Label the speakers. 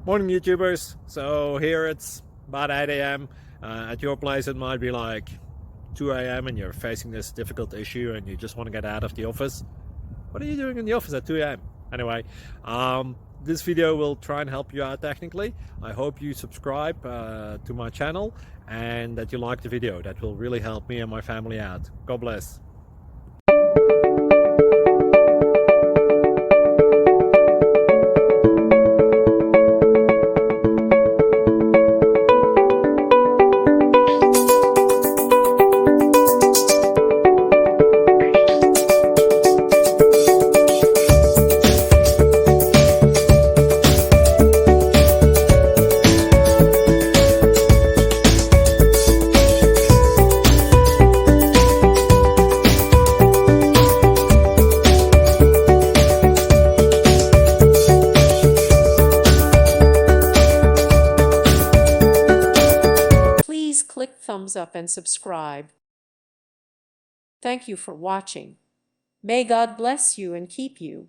Speaker 1: Morning YouTubers. So here it's about 8 a.m. At your place it might be like 2 a.m. and you're facing this difficult issue and you just want to get out of the office. What are you doing in the office at 2 a.m.? Anyway, this video will try and help you out technically. I hope you subscribe to my channel and that you like the video. That will really help me and my family out. God bless.
Speaker 2: Please click thumbs up and subscribe. Thank you for watching. May God bless you and keep you.